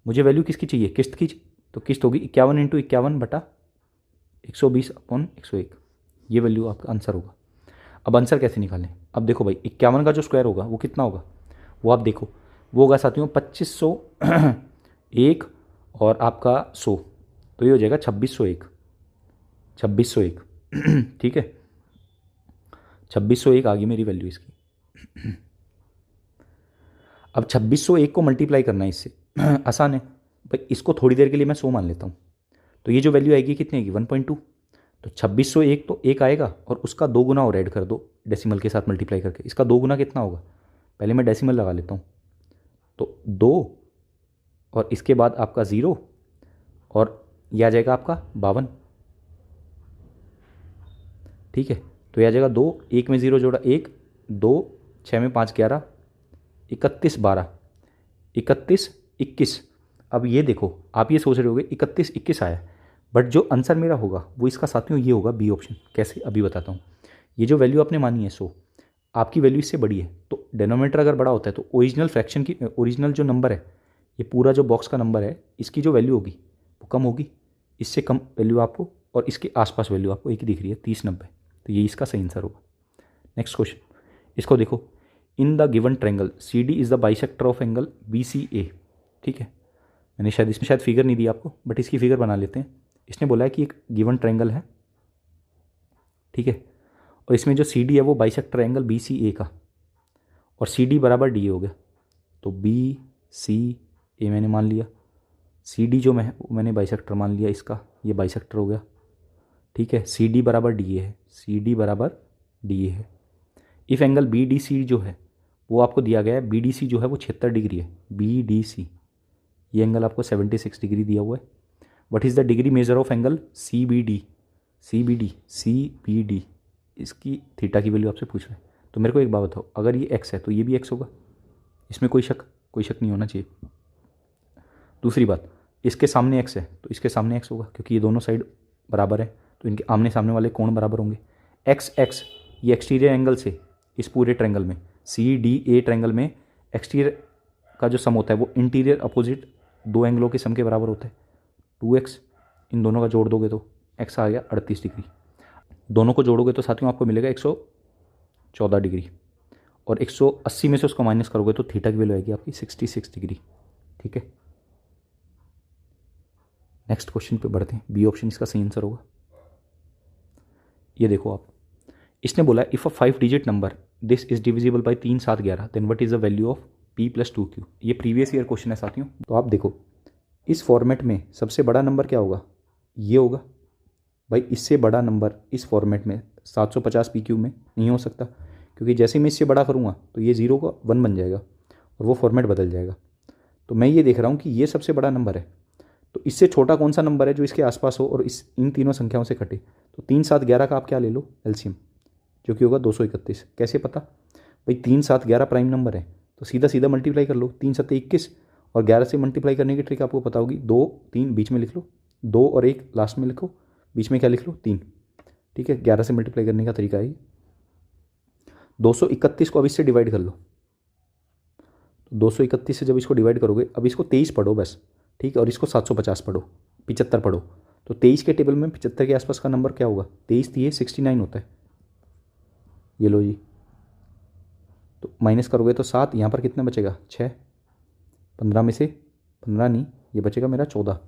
मुझे वैल्यू किसकी चाहिए? किस्त की। तो किस्त होगी 51 × 51/120/101। ये वैल्यू आपका आंसर होगा। अब आंसर कैसे निकालें? अब देखो भाई, 51 का जो स्क्वायर होगा वो कितना होगा? वो आप देखो, वो होगा साथियों 2500 1 और आपका 100, तो ये हो जाएगा 2601। 2601 ठीक है, 2601 आ गई मेरी वैल्यू इसकी। अब 2601 को मल्टीप्लाई करना है इससे आसान है भाई। इसको थोड़ी देर के लिए मैं 100 मान लेता हूँ। तो ये जो वैल्यू आएगी कितनी आएगी? 1.2। तो 2601 तो 1 आएगा और उसका 2 गुना और ऐड कर दो डेसिमल के साथ मल्टीप्लाई करके। इसका 2 गुना कितना होगा? पहले मैं डेसिमल लगा लेता हूँ। तो 2 और इसके बाद आपका 0 और यह आ जाएगा आपका 52। ठीक है, तो यह आ जाएगा 2, 1 में 0 जोड़ा 1, 2, 6 में 5 11, 31 12, 31 21। अब ये देखो, आप ये सोच रहे होगे 31 21 आया, बट जो आंसर मेरा होगा वो इसका साथियों ये होगा बी ऑप्शन। कैसे? अभी बताता हूँ। ये जो वैल्यू आपने मानी है 100, आपकी वैल्यू इससे बड़ी है, तो डिनोमिनेटर अगर बड़ा होता है तो ओरिजिनल फ्रैक्शन की ओरिजिनल जो नंबर है, ये पूरा जो बॉक्स का नंबर है, इसकी जो वैल्यू होगी वो कम होगी। इससे कम वैल्यू आपको, और इसके आसपास वैल्यू आपको एक ही दिख रही है 30 90। तो ये इसका सही आंसर होगा। नेक्स्ट क्वेश्चन, इसको देखो, in the given triangle CD is the bisector of angle BCA। ठीक है, मैंने शायद इसमें शायद फिगर नहीं दी आपको, बट इसकी फिगर बना लेते हैं। इसने बोला है कि एक गिवन ट्रायंगल है, ठीक है, और इसमें जो CD है वो बाइसेक्टर एंगल BCA का, और CD बराबर DA हो गया। तो BCA मैंने मान लिया, सी डी जो मैंने बाइसेक्टर मान लिया, इसका ये बाइसेक्टर हो गया, ठीक है। सी डी बराबर डी ए है, सी डी बराबर डी ए है। If angle B D C जो है वो आपको दिया गया है, बी डी सी जो है वो 76 डिग्री है, बी डी सी ये एंगल आपको 76 डिग्री दिया हुआ है। What is the degree measure of angle C B D, C B D, C B D, इसकी थीटा की वैल्यू आपसे पूछ रहा है। तो मेरे को एक बात बताओ, अगर ये एक्स है तो ये भी एक्स होगा, इसमें कोई शक नहीं होना चाहिए। दूसरी बात, इसके सामने एक्स है तो इसके सामने एक्स होगा, क्योंकि ये दोनों साइड बराबर है तो इनके आमने सामने वाले कोण बराबर होंगे। एक्स एक्स ये एक्सटीरियर एंगल से इस पूरे ट्रायंगल में, सी डी ए ट्रायंगल में एक्सटीरियर का जो सम होता है वो इंटीरियर अपोजिट दो एंगलों के सम के बराबर होता है। 2x इन दोनों का जोड़ दोगे तो x आ गया 38 डिग्री, दोनों को जोड़ोगे तो साथियों आपको मिलेगा 114 डिग्री, और 180 में से उसको माइनस करोगे तो थीटा की वैल्यू आएगी आपकी 66 डिग्री, ठीक है। नेक्स्ट क्वेश्चन पे बढ़ते हैं, बी ऑप्शन इसका सही आंसर होगा। ये देखो आप, इसने बोला if a 5 digit number this is divisible by 3 7 11 then what is the value of p + 2q। ये प्रीवियस ईयर क्वेश्चन है साथियों। तो आप देखो इस फॉर्मेट में सबसे बड़ा नंबर क्या होगा, ये होगा भाई। इससे बड़ा नंबर इस फॉर्मेट में 750 PQ में नहीं हो सकता, क्योंकि जैसे मैं इससे बड़ा करूँगा तो ये 0 का 1 बन जाएगा और वो फॉर्मेट बदल जाएगा। तो मैं ये देख रहा हूँ कि ये सबसे बड़ा नंबर है, तो इससे छोटा कौन सा नंबर है जो इसके आसपास हो और इन तीनों संख्याओं से कटे। तो 3 7 11 का आप क्या ले लो एलसीएम, जो कि होगा 231। कैसे पता भाई, 3 7 11 प्राइम नंबर है तो सीधा सीधा मल्टीप्लाई कर लो, 3 7 21 और 11 से मल्टीप्लाई करने की ट्रिक आपको पता होगी, 2 3 बीच में लिख लो, 2 और 1 लास्ट में लिखो, बीच में क्या लिख लो 3, ठीक है। 11 से मल्टीप्लाई करने का तरीका है 231 को अब इससे डिवाइड कर लो। 231 से जब इसको डिवाइड करोगे, अब इसको 23 पढ़ो बस, ठीक है, और इसको 750 पढ़ो, 75 पढ़ो। तो 23 के टेबल में 75 के आसपास का नंबर क्या होगा, 23 थी 69 होता है, ये लो जी। तो माइनस करोगे तो 7, यहाँ पर कितना बचेगा 6, 15 में से 15 नहीं, ये बचेगा मेरा 14,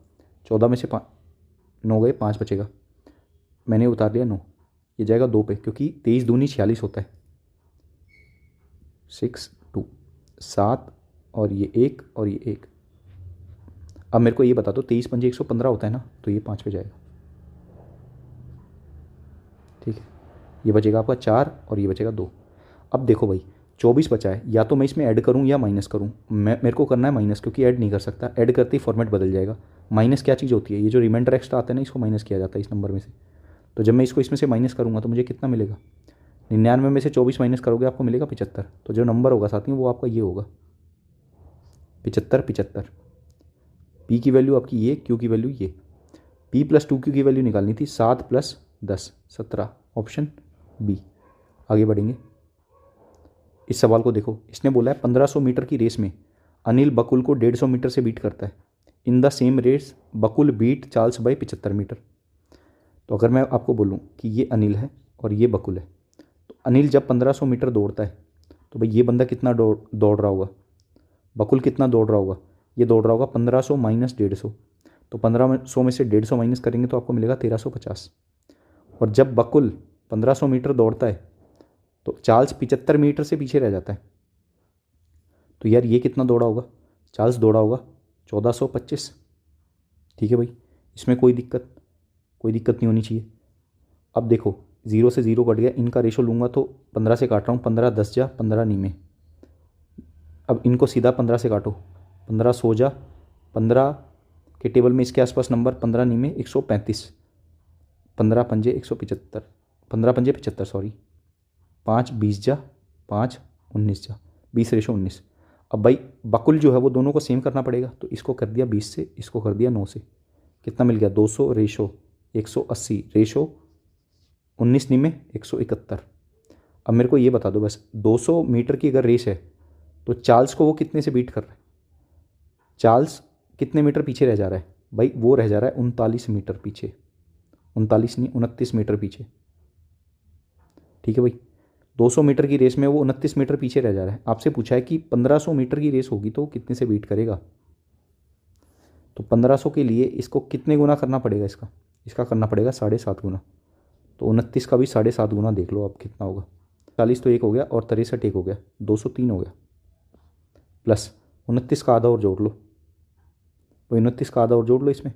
14 में से 9 गए, 5 बचेगा, मैंने उतार लिया 9, ये जाएगा 2 पे, क्योंकि 23 दूनी 46 होता है, 6 2 7 और ये 1 और ये 1। अब मेरे को ये बता दो 23 पंजे 115 होता है ना, तो ये 5 पे जाएगा, ठीक है। ये बचेगा आपका 4 और ये बचेगा 2। अब देखो भाई 24 बचा है, या तो मैं इसमें ऐड करूँ या माइनस करूँ। मेरे को करना है माइनस, क्योंकि ऐड नहीं कर सकता, ऐड करते ही फॉर्मेट बदल जाएगा। माइनस क्या चीज़ होती है, ये जो रिमाइंडर एक्स्ट्रा आता है ना, इसको माइनस किया जाता है इस नंबर में से। तो जब मैं इसको इसमें से माइनस करूँगा तो मुझे कितना मिलेगा, 99 में से 24 माइनस करोगे आपको मिलेगा 75। तो जो नंबर होगा साथियों वो आपका ये होगा 75। पी की वैल्यू आपकी ये, क्यू की वैल्यू ये। p + 2q की वैल्यू निकालनी थी, 7 + 10 17, ऑप्शन बी। आगे बढ़ेंगे, इस सवाल को देखो। इसने बोला है 1500 मीटर की रेस में अनिल बकुल को 150 मीटर से बीट करता है। In the same race Bakul beat Charles by 75 metre. तो अगर मैं आपको बोलूँ कि ये अनिल है और ये बकुल है, तो अनिल जब 1500 मीटर दौड़ता है तो भाई ये बंदा कितना दौड़ रहा होगा, बकुल कितना दौड़ रहा होगा, ये दौड़ रहा होगा 1500 - 150। तो 1500 में से 150 माइनस करेंगे तो आपको मिलेगा 1350। और जब बकुल 1500 मीटर दौड़ता है तो चार्ल्स 75 मीटर से पीछे रह जाता है। तो यार ये कितना दौड़ा होगा, चार्ल्स दौड़ा होगा 1425, ठीक है भाई। इसमें कोई दिक्कत नहीं होनी चाहिए। अब देखो 0 से 0 कट गया, इनका रेशो लूँगा तो 15 से काट रहा हूँ, 15 10 जा 15 नी में। अब इनको सीधा 15 से काटो, 15 100 जा 15 के टेबल में इसके आसपास नंबर 15 नी में 135, 15 पंजे 175, 15 पंजे 75 सॉरी, 5 20 जा 5 19 जा 20/19। अब भाई बकुल जो है वो दोनों को सेम करना पड़ेगा, तो इसको कर दिया 20 से, इसको कर दिया 9 से, कितना मिल गया 200 रेशो 180 रेशो 19 नी में 171। अब मेरे को ये बता दो बस, 200 मीटर की अगर रेस है तो चार्ल्स को वो कितने से बीट कर रहा है, चार्ल्स कितने मीटर पीछे रह जा रहा है भाई, वो रह जा रहा है 39 मीटर पीछे, 39 नहीं 29 मीटर पीछे, ठीक है भाई। 200 मीटर की रेस में वो 29 मीटर पीछे रह जा रहा है। आपसे पूछा है कि 1500 मीटर की रेस होगी तो कितने से बीट करेगा। तो 1500 के लिए इसको कितने गुना करना पड़ेगा, इसका करना पड़ेगा 7.5 गुना। तो 29 का भी 7.5 गुना देख लो अब कितना होगा, 40 तो 1 हो गया और 63 1 हो गया, 203 हो गया, प्लस 29 का आधा और जोड़ लो, तो 29 का आधा और जोड़ लो इसमें,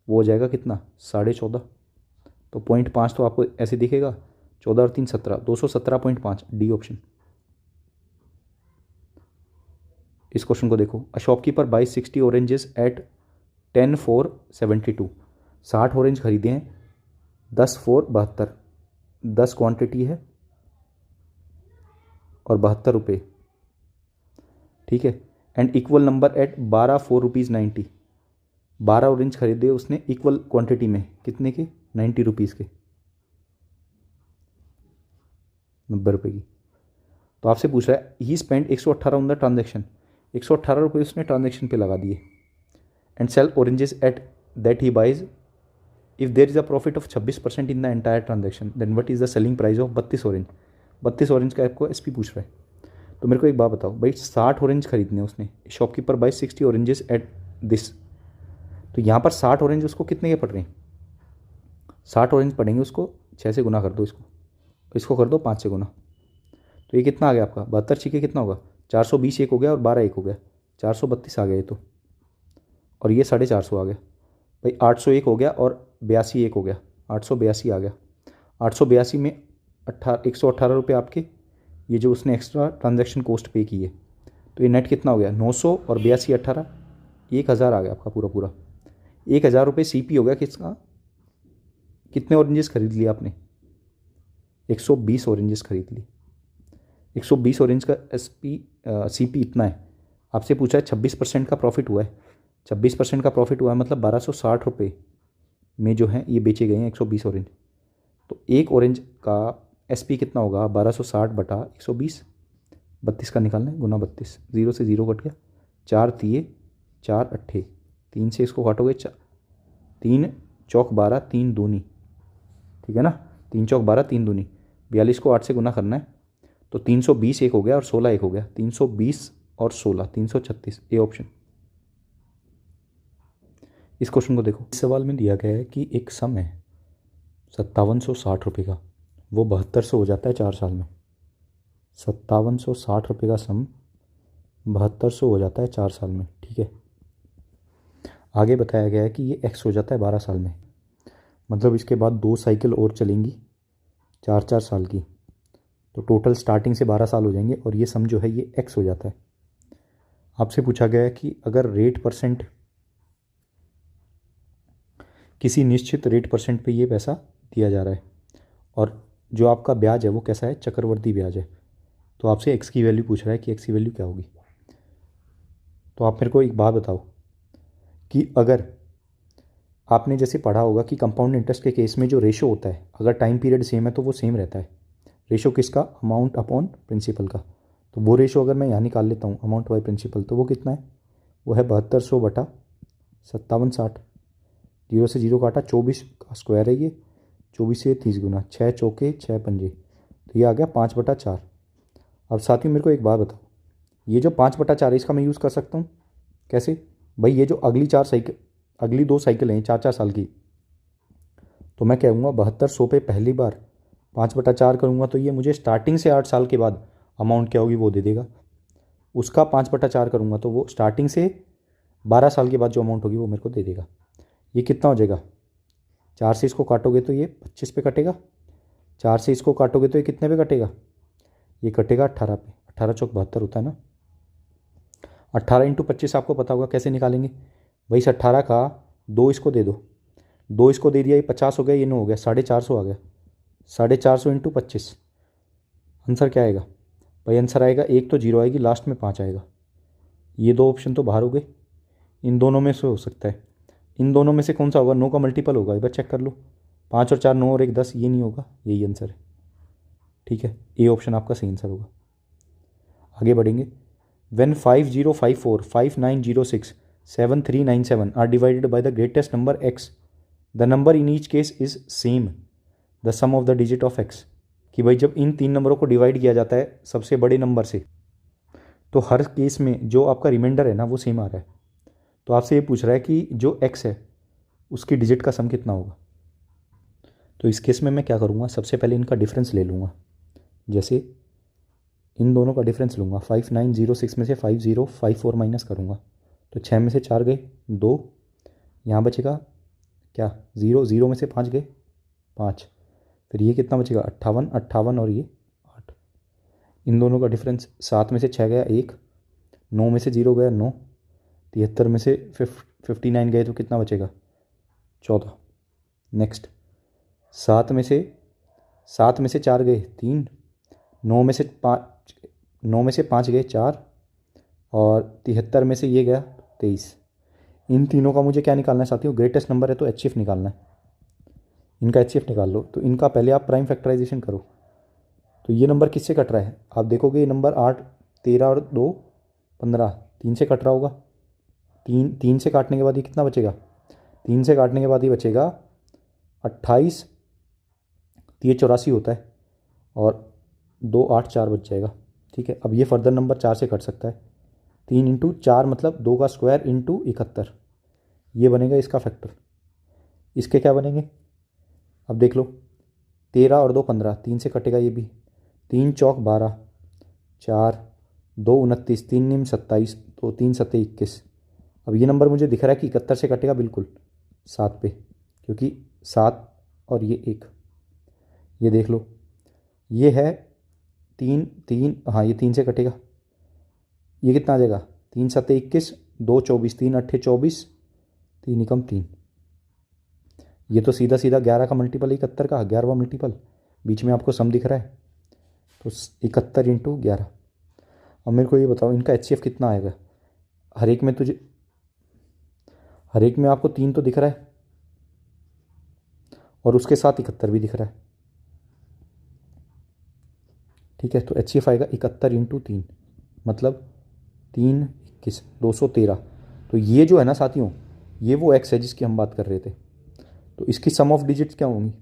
वो हो जाएगा कितना 14.5। तो 0.5 तो आपको ऐसे दिखेगा, 14 और 3 17, 217.5, डी ऑप्शन। इस क्वेश्चन को देखो, a shopkeeper buy 60 oranges at 10 for 72। 60 orange खरीदे हैं 10 for 72, 10 क्वांटिटी है और 72 रुपये, ठीक है। And equal number at 12 4 rupees 90। 12 orange खरीदे उसने इक्वल क्वांटिटी में, कितने के 90 रुपीज़ के, 90 रुपये की। तो आपसे पूछ रहा है he spend 118 on the transaction, 118 रुपये उसने ट्रांजेक्शन पे लगा दिए। And sell oranges at that he buys if there is a profit of 26% in the entire transaction then what is the selling price of 32 orange. 32 orange का आपको SP पूछ रहा है। तो मेरे को एक बात बताओ भाई, 60 ऑरेंज खरीदने उसने, shopkeeper buy 60 oranges at this. तो यहाँ पर 60 ऑरेंज उसको कितने के पड़ रहे हैं, 60 ऑरेंज पड़ेंगे उसको 6 से गुना कर दो इसको कर दो 5 से गुना। तो ये कितना आ गया आपका 72 छिके कितना होगा 420 एक हो गया और 12 एक हो गया, 432 आ गया ये तो, और ये 450 आ गया भाई, 801 हो गया और 82 एक हो गया, 882 आ गया। 882 में 118 रुपये आपके, ये जो उसने एक्स्ट्रा ट्रांजैक्शन कॉस्ट पे की है, तो ये नेट कितना हो गया 900 और 82 18, 1000 आ गया आपका पूरा पूरा। 1000 रुपये CP हो गया किसका, कितने ऑरेंजेस खरीद लिए आपने, 120 ऑरेंजेस खरीद लिए। 120 ऑरेंज का CP इतना है। आपसे पूछा है 26% का प्रॉफिट हुआ है, 26% का प्रॉफिट हुआ है मतलब 1260 रुपये में जो है ये बेचे गए हैं 120 ऑरेंज। तो एक ऑरेंज का SP कितना होगा 1260 बटा 120, 32 का निकालना है, गुना 32, 0 से 0 कट गया, 4 तिये 4 अट्ठे, 3 से इसको काटोगे 3 चौक 12, 3 दूनी, ठीक है ना, 3 चौक 12, 3 दूनी, 42 को 8 से गुना करना है, तो 320 एक हो गया और 16 एक हो गया, 320 और 16 336, ए ऑप्शन। इस क्वेश्चन को देखो, इस सवाल में दिया गया है कि एक सम है 5760 रुपये का, वो 7200 हो जाता है 4 साल में। 5760 रुपये का सम 7200 हो जाता है 4 साल में, ठीक है। आगे बताया गया है कि ये x हो जाता है 12 साल में, मतलब इसके बाद 2 साइकिल और चलेंगी 4-4 साल की, तो टोटल स्टार्टिंग से 12 साल हो जाएंगे और ये सम जो है ये x हो जाता है। आपसे पूछा गया है कि अगर रेट परसेंट, किसी निश्चित रेट परसेंट पे ये पैसा दिया जा रहा है और जो आपका ब्याज है वो कैसा है, चक्रवर्ती ब्याज है, तो आपसे x की वैल्यू पूछ रहा है कि x की वैल्यू क्या होगी। तो आप मेरे को एक बात बताओ कि अगर आपने जैसे पढ़ा होगा कि कंपाउंड इंटरेस्ट के केस में जो रेशो होता है, अगर टाइम पीरियड सेम है तो वो सेम रहता है। रेशो किसका, अमाउंट अपॉन प्रिंसिपल का। तो वो रेशो अगर मैं यहाँ निकाल लेता हूँ अमाउंट बाई प्रिंसिपल, तो वो कितना है, वो है 7200 बटा 5760, 0 से 0 काटा, 24 का स्क्वायर है ये, 24 से 30 गुना, 6 चौके 6 पंजे, तो ये आ गया 5/4। अब साथ ही मेरे को एक बात बताओ, ये जो 5/4 है इसका मैं यूज़ कर सकता हूँ कैसे भाई, ये जो अगली 2 साइकिल हैं 4-4 साल की, तो मैं कहूँगा 7200 पे पहली बार 5/4 करूँगा तो ये मुझे स्टार्टिंग से 8 साल के बाद अमाउंट क्या होगी वो दे देगा। उसका 5/4 करूँगा तो वो स्टार्टिंग से 12 साल के बाद जो अमाउंट होगी वो मेरे को दे देगा। ये कितना हो जाएगा, 4 से इसको काटोगे तो ये 25 पे कटेगा, 4 से इसको काटोगे तो ये कितने पे कटेगा, ये कटेगा 18 पे, 18 चौक 72 होता है ना। 18 × 25 आपको पता होगा कैसे निकालेंगे भाई, इस 18 का 2 इसको दे दो, 2 इसको दे दिया, ये 50 हो गया, ये 9 हो गया, 450 आ गया, 450 × 25, आंसर क्या आएगा भाई, आंसर आएगा, एक तो 0 आएगी, लास्ट में 5 आएगा। ये 2 ऑप्शन तो बाहर हो गए, इन दोनों में से हो सकता है, इन दोनों में से कौन सा होगा, 9 का मल्टीपल होगा, एक बार चेक कर लो, 5 और 4 9 और 1 10, ये नहीं होगा, यही आंसर है, ठीक है, ए ऑप्शन आपका सही आंसर होगा। आगे बढ़ेंगे, when 5054 5906 7397 are divided by the greatest number x, the number in each case is same the sum of the digit of x, कि भाई जब इन 3 नंबरों को डिवाइड किया जाता है सबसे बड़े नंबर से, तो हर केस में जो आपका रिमाइंडर है ना वो सेम आ रहा है। तो आपसे ये पूछ रहा है कि जो x है उसकी डिजिट का सम कितना होगा। तो इस केस में मैं क्या करूँगा, सबसे पहले इनका डिफरेंस ले लूँगा, जैसे इन दोनों का डिफरेंस लूँगा, 5906 में से 5054 माइनस करूँगा तो 6 में से 4 गए 2, यहाँ बचेगा क्या 0, 0 में से 5 गए 5, फिर ये कितना बचेगा 58, 58 और ये 8। इन दोनों का डिफरेंस 7 में से 6 गया 1, 9 में से 0 गया 9, 73 में से 59 गए तो कितना बचेगा 14। नेक्स्ट 7 में से 4 गए 3, 9 में से 5 गए 4 और 73 में से ये गया 23। इन तीनों का मुझे क्या निकालना है साथियों, ग्रेटेस्ट नंबर है तो HCF निकालना है। इनका HCF निकाल लो। तो इनका पहले आप प्राइम फैक्टराइजेशन करो। तो ये नंबर किससे कट रहा है, आप देखोगे ये नंबर 8, 13 और 2 15, 3 से कट रहा होगा। 3 से काटने के बाद ये कितना बचेगा, 3 से काटने के बाद ये बचेगा 28, तो ये 84 होता है और 2 8 4 बच जाएगा। ठीक है, अब ये फर्दर नंबर 4 से कट सकता है। 3 इंटू 4 मतलब 2 का स्क्वायर इंटू 71, ये बनेगा इसका फैक्टर। इसके क्या बनेंगे अब देख लो, 13 और 2 15, 3 से कटेगा ये भी, 3 चौक 12, 4 2 29, 3 निम 27, तो 3 सत्ते 21। अब ये नंबर मुझे दिख रहा है कि 71 से कटेगा बिल्कुल 7 पे, क्योंकि 7 और ये 1, ये देख लो ये है 3, हाँ ये 3 से कटेगा, ये कितना आ जाएगा 3 सत्ते 21, 2 24, 3 अट्ठे 24, 3 एकम 3। ये तो सीधा सीधा 11 का मल्टीपल 71 का 11वां मल्टीपल, बीच में आपको सम दिख रहा है तो 71 इंटू 11। अब मेरे को ये बताओ इनका HCF कितना आएगा। हर एक में आपको 3 तो दिख रहा है और उसके साथ 71 भी दिख रहा है। ठीक है, तो HCF आएगा 71 इंटू 3 मतलब 3 21 213। तो ये जो है ना साथियों, ये वो एक्स है जिसकी हम बात कर रहे थे। तो इसकी सम ऑफ डिजिट्स क्या होंगी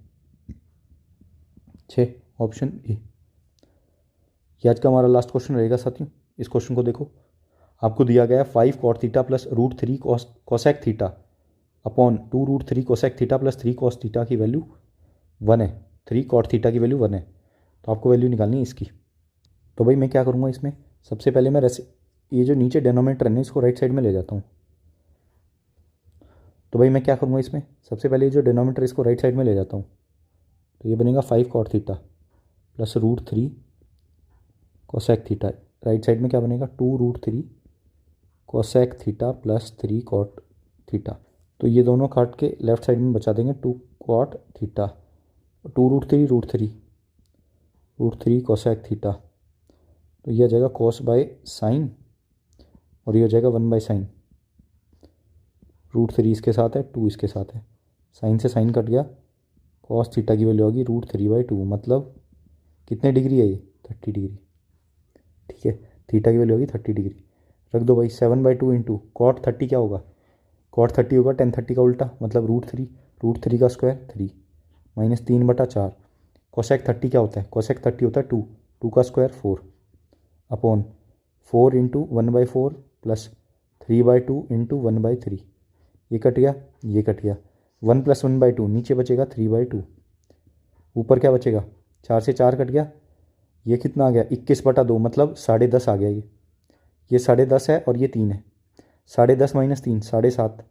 6, ऑप्शन ए। ये आज का हमारा लास्ट क्वेश्चन रहेगा साथियों। इस क्वेश्चन को देखो, आपको दिया गया है 5 cot theta plus √3 cosec theta upon 2 √3 cosec theta plus 3 cos theta की वैल्यू 1 है, 3 cot थीटा की वैल्यू 1 है। तो आपको वैल्यू निकालनी है इसकी। तो भाई मैं क्या करूँगा इसमें, सबसे पहले मैं ये जो नीचे डेनोमीटर है ना इसको राइट साइड में ले जाता हूँ। तो भाई मैं क्या करूँगा इसमें, सबसे पहले ये जो डेनोमीटर इसको राइट साइड में ले जाता हूँ। तो ये बनेगा 5 cot theta plus √3 cosec theta, right side में क्या बनेगा 2 √3 cosec theta plus 3 cot theta. तो ये दोनों काट के लेफ्ट साइड में बचा देंगे 2 cot थीटा, 2 √3 कोसेक थीटा। तो ये आ जाएगा cos बाय साइन और ये हो जाएगा 1 बाय साइन। √3 इसके साथ है, 2 इसके साथ है, साइन से साइन कट गया, cos थीटा की वैल्यू होगी √3/2 मतलब कितने डिग्री है ये 30 डिग्री। ठीक है, थीटा की वैल्यू होगी 30 डिग्री। रख दो भाई 7/2 इंटू cot 30 क्या होगा, cot 30 होगा tan 30 का उल्टा मतलब √3 का स्क्वायर 3 माइनस 3/4। कोसेक 30 क्या होता है, कोसेक 30 होता है 2 का square 4 upon 4 into 1/4 plus 3/2 into 1/3। ये कट गया, ये कट गया, 1 + 1/2 नीचे बचेगा 3/2, ऊपर क्या बचेगा 4 से 4 कट गया, ये कितना आ गया 21/2 मतलब 10.5 आ गया। ये 10.5 है और ये 3 है, 10.5 माइनस 3 7.5,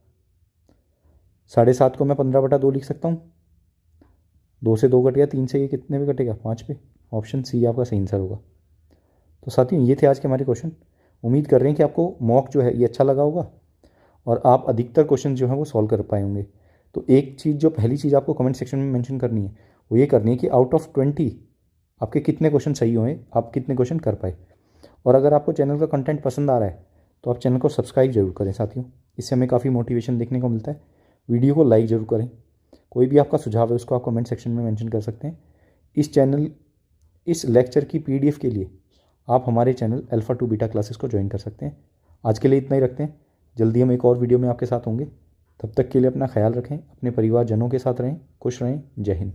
7.5 को मैं 15/2 लिख सकता हूँ। 2 से 2 कट गया, 3 से ये कितने पे कटेगा 5 पे। ऑप्शन सी आपका सही आंसर होगा। तो साथियों ये थे आज के हमारे क्वेश्चन। उम्मीद कर रहे हैं कि आपको मॉक जो है ये अच्छा लगा होगा और आप अधिकतर क्वेश्चन जो हैं वो सॉल्व कर पाए होंगे। तो एक चीज़ जो पहली चीज़ आपको कमेंट सेक्शन में मेंशन करनी है वो ये करनी है कि आउट ऑफ 20 आपके कितने क्वेश्चन सही हुए, आप कितने क्वेश्चन कर पाए। और अगर आपको चैनल का कंटेंट पसंद आ रहा है तो आप चैनल को सब्सक्राइब जरूर करें साथियों, इससे हमें काफ़ी मोटिवेशन देखने को मिलता है। वीडियो को लाइक ज़रूर करें। कोई भी आपका सुझाव है उसको आप कमेंट सेक्शन में मेंशन कर सकते हैं। इस लेक्चर की PDF के लिए आप हमारे channel alpha two beta classes को ज्वाइन कर सकते हैं। आज के लिए इतना ही रखते हैं, जल्दी हम एक और वीडियो में आपके साथ होंगे। तब तक के लिए अपना ख्याल रखें, अपने परिवारजनों के साथ रहें, खुश रहें। जय हिंद।